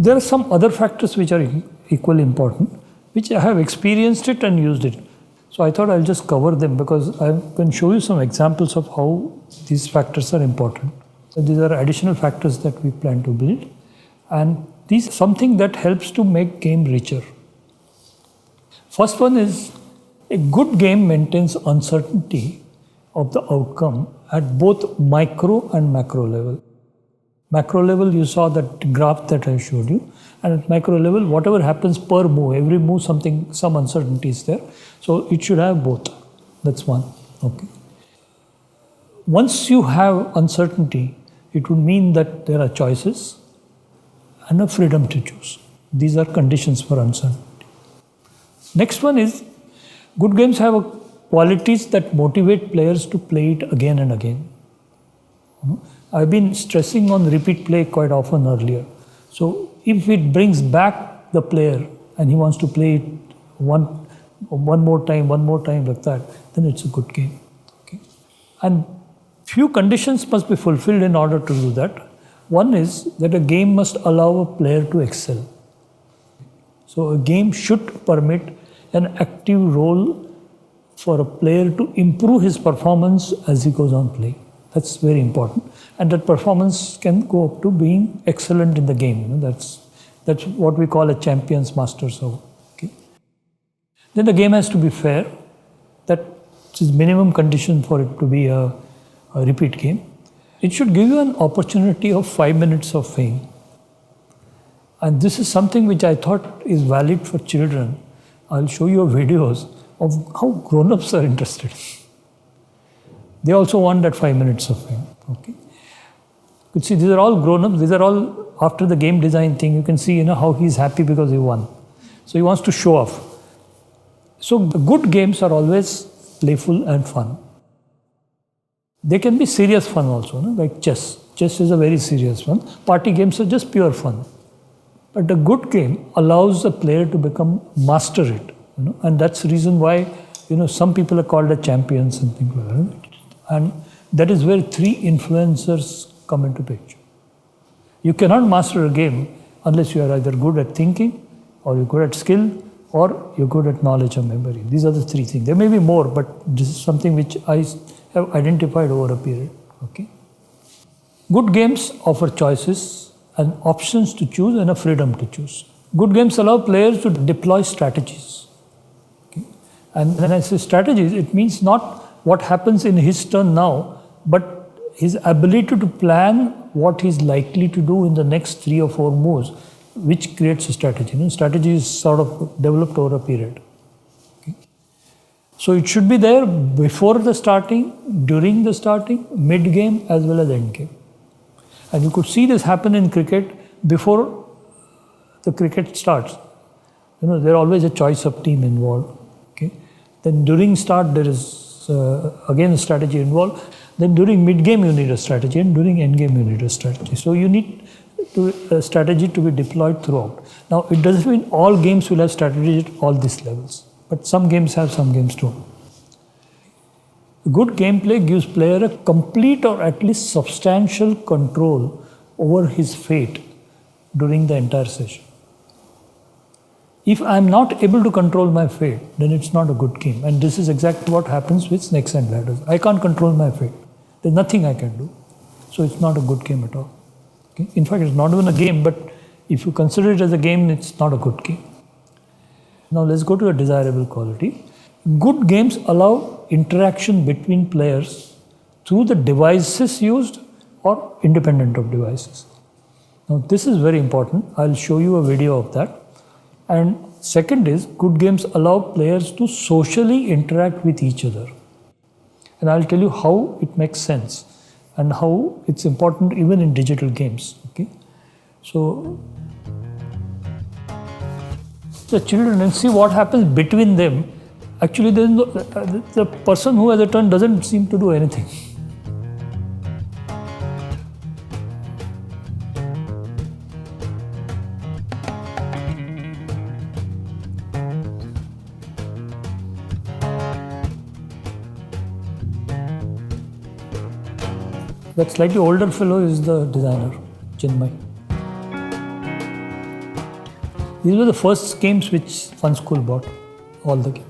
There are some other factors which are equally important, which I have experienced it and used it. So I thought I'll just cover them because I can show you some examples of how these factors are important. So these are additional factors that we plan to build, and these are something that helps to make game richer. First one is a good game maintains uncertainty of the outcome at both micro and macro level. Macro level, you saw that graph that I showed you, and at micro level, whatever happens per move, every move some uncertainty is there. So it should have both. That's one. Okay. Once you have uncertainty, it would mean that there are choices and a freedom to choose. These are conditions for uncertainty. Next one is, good games have qualities that motivate players to play it again and again. I've been stressing on repeat play quite often earlier. So if it brings back the player and he wants to play it one more time like that, then it's a good game. Okay? And few conditions must be fulfilled in order to do that. One is that a game must allow a player to excel. So a game should permit an active role for a player to improve his performance as he goes on playing. That's very important. And that performance can go up to being excellent in the game. That's what we call a champion's master. So, okay. Then the game has to be fair. That is minimum condition for it to be a repeat game. It should give you an opportunity of 5 minutes of fame. And this is something which I thought is valid for children. I'll show you videos of how grown-ups are interested. They also want that 5 minutes of fame. Okay. You can see these are all grown-ups. These are all after the game design thing. You can see how he's happy because he won. So he wants to show off. So the good games are always playful and fun. They can be serious fun also, like chess. Chess is a very serious one. Party games are just pure fun. But a good game allows a player to become master it. And that's the reason why some people are called the champions and things like that. And that is where three influencers come into picture. You cannot master a game unless you are either good at thinking, or you're good at skill, or you're good at knowledge or memory. These are the three things. There may be more, but this is something which I have identified over a period. Okay. Good games offer choices and options to choose and a freedom to choose. Good games allow players to deploy strategies. Okay. And when I say strategies, it means not what happens in his turn now, but his ability to plan what he's likely to do in the next 3 or 4 moves, which creates a strategy. Strategy is sort of developed over a period. Okay. So it should be there before the starting, during the starting, mid-game, as well as end-game. And you could see this happen in cricket before the cricket starts. There are always a choice of team involved. Okay. Then during start, there is again a strategy involved. Then during mid-game, you need a strategy, and during end-game, you need a strategy. So you need a strategy to be deployed throughout. Now, it doesn't mean all games will have strategy at all these levels, but some games have, some games don't. Good gameplay gives player a complete or at least substantial control over his fate during the entire session. If I'm not able to control my fate, then it's not a good game. And this is exactly what happens with Snakes and Ladders. I can't control my fate. There's nothing I can do. So it's not a good game at all. Okay? In fact, it's not even a game, but if you consider it as a game, it's not a good game. Now let's go to a desirable quality. Good games allow interaction between players through the devices used or independent of devices. Now this is very important. I'll show you a video of that. And second is, good games allow players to socially interact with each other. And I'll tell you how it makes sense and how it's important even in digital games. Okay? So, the children, and see what happens between them. Actually, there is no, the person who has a turn doesn't seem to do anything. That slightly older fellow is the designer, Chinmay. These were the first games which Fun School bought, all the games.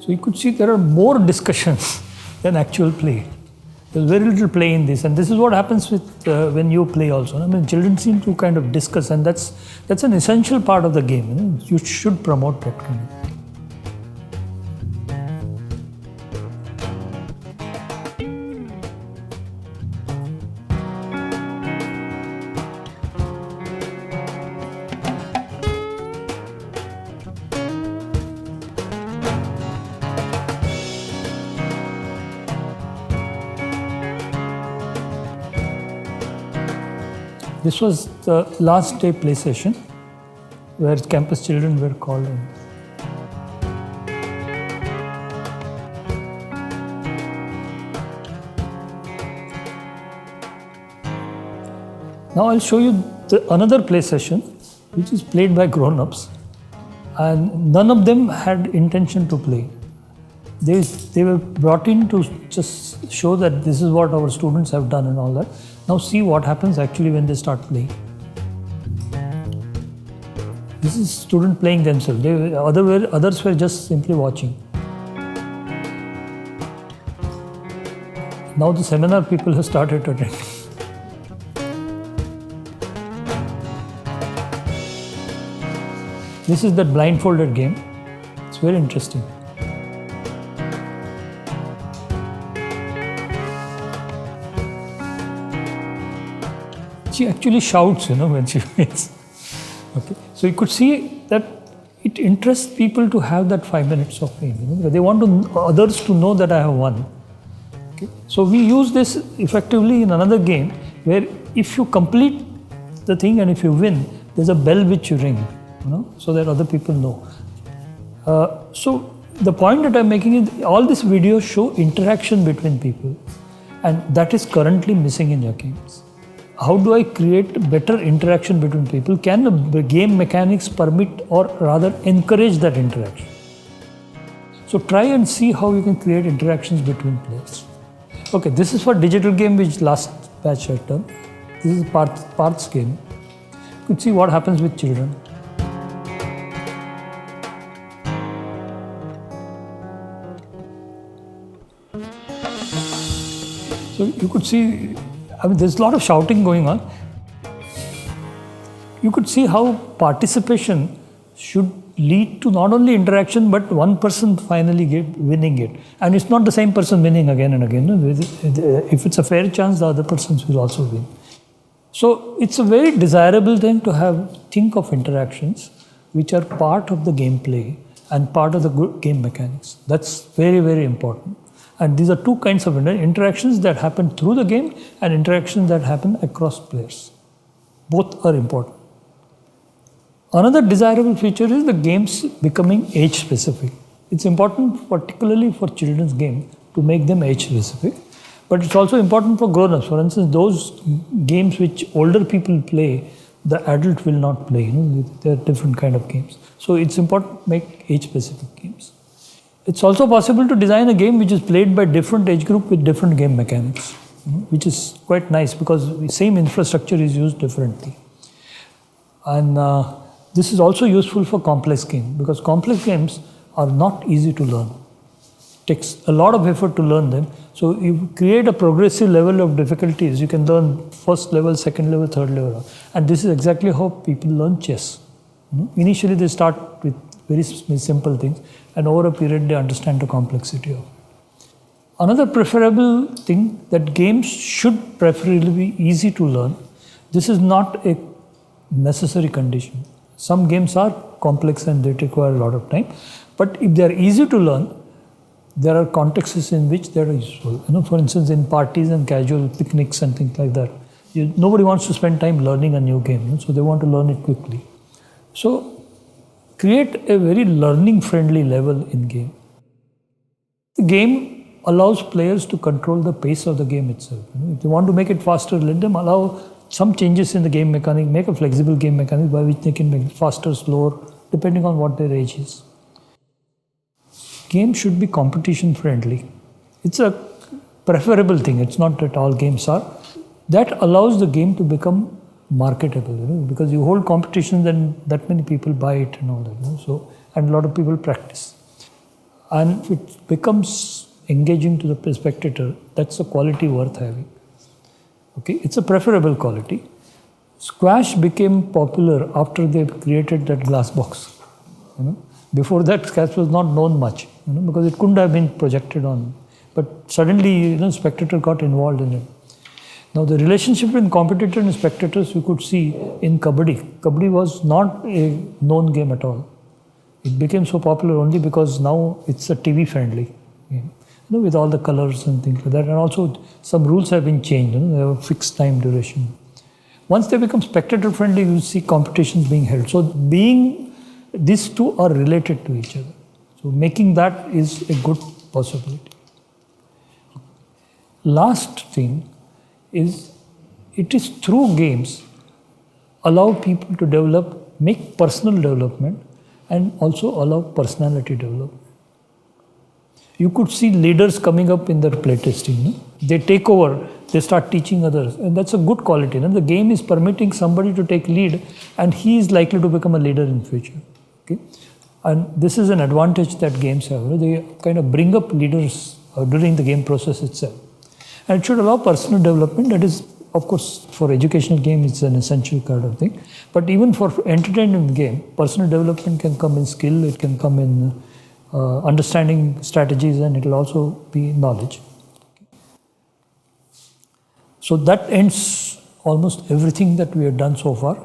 So you could see there are more discussions than actual play. There's very little play in this, and this is what happens with when you play also. I mean, children seem to kind of discuss, and that's an essential part of the game. You should promote that kind of. This was the last day play session where campus children were called in. Now I'll show you another play session which is played by grown-ups, and none of them had intention to play. They were brought in to just show that this is what our students have done and all that. Now see what happens actually when they start playing. This is student playing themselves. Others were just simply watching. Now the seminar people have started attending. This is that blindfolded game. It's very interesting. She actually shouts, when she wins. Okay, so you could see that it interests people to have that 5 minutes of fame. They want others to know that I have won. Okay, so we use this effectively in another game where if you complete the thing and if you win, there's a bell which you ring, so that other people know. So the point that I'm making is all these videos show interaction between people, and that is currently missing in your games. How do I create better interaction between people? Can the game mechanics permit or rather encourage that interaction? So try and see how you can create interactions between players. Okay, this is for digital game which last batch had done. This is Parth's game. You could see what happens with children. So you could see, there's a lot of shouting going on. You could see how participation should lead to not only interaction, but one person finally winning it. And it's not the same person winning again and again. If it's a fair chance, the other persons will also win. So it's a very desirable thing to think of interactions which are part of the gameplay and part of the game mechanics. That's very, very important. And these are two kinds of interactions that happen through the game and interactions that happen across players. Both are important. Another desirable feature is the games becoming age specific. It's important particularly for children's games to make them age specific, but it's also important for grown-ups. For instance, those games which older people play, the adult will not play. They're different kind of games. So it's important to make age specific games. It's also possible to design a game which is played by different age group with different game mechanics, which is quite nice because the same infrastructure is used differently. And this is also useful for complex games because complex games are not easy to learn. It takes a lot of effort to learn them. So you create a progressive level of difficulties. You can learn first level, second level, third level. And this is exactly how people learn chess. Initially they start with very simple things, and over a period they understand the complexity of it. Another preferable thing that games should preferably be easy to learn. This is not a necessary condition. Some games are complex and they require a lot of time, but if they are easy to learn, there are contexts in which they are useful. For instance, in parties and casual picnics and things like that, nobody wants to spend time learning a new game, so they want to learn it quickly. So create a very learning friendly level in game. The game allows players to control the pace of the game itself. If they want to make it faster, let them allow some changes in the game mechanic, make a flexible game mechanic by which they can make it faster, slower, depending on what their age is. Game should be competition friendly. It's a preferable thing. It's not that all games are. That allows the game to become marketable, because you hold competitions and that many people buy it and all that. So, and a lot of people practice. And it becomes engaging to the spectator. That's a quality worth having. Okay, it's a preferable quality. Squash became popular after they created that glass box. Before that, squash was not known much, because it couldn't have been projected on. But suddenly, spectator got involved in it. Now, the relationship between competitor and spectators we could see in Kabaddi. Kabaddi was not a known game at all. It became so popular only because now it's a TV-friendly game, with all the colors and things like that. And also, some rules have been changed. They have a fixed time duration. Once they become spectator-friendly, you see competitions being held. So, these two are related to each other. So, making that is a good possibility. Last thing is, it is through games allow people to make personal development and also allow personality development. You could see leaders coming up in their playtesting. They take over, they start teaching others, and that's a good quality. The game is permitting somebody to take lead, and he is likely to become a leader in future. Okay? And this is an advantage that games have. They kind of bring up leaders during the game process itself. And it should allow personal development. That is, of course, for educational game, it's an essential kind of thing. But even for entertainment game, personal development can come in skill, it can come in understanding strategies, and it will also be knowledge. So that ends almost everything that we have done so far.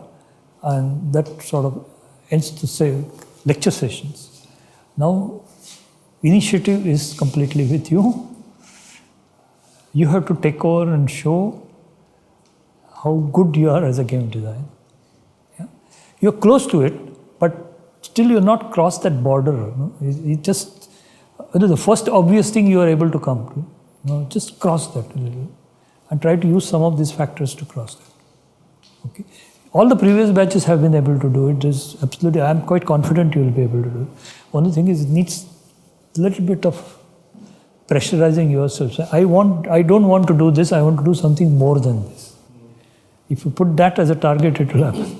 And that sort of ends the lecture sessions. Now, initiative is completely with you. You have to take over and show how good you are as a game designer. Yeah? You're close to it, but still you're not crossed that border. You just, the first obvious thing you are able to come to, just cross that a little and try to use some of these factors to cross that. Okay. All the previous batches have been able to do it. There's absolutely, I'm quite confident you will be able to do it. Only thing is, it needs a little bit of pressurizing yourself. I don't want to do this, I want to do something more than this. If you put that as a target, it will happen.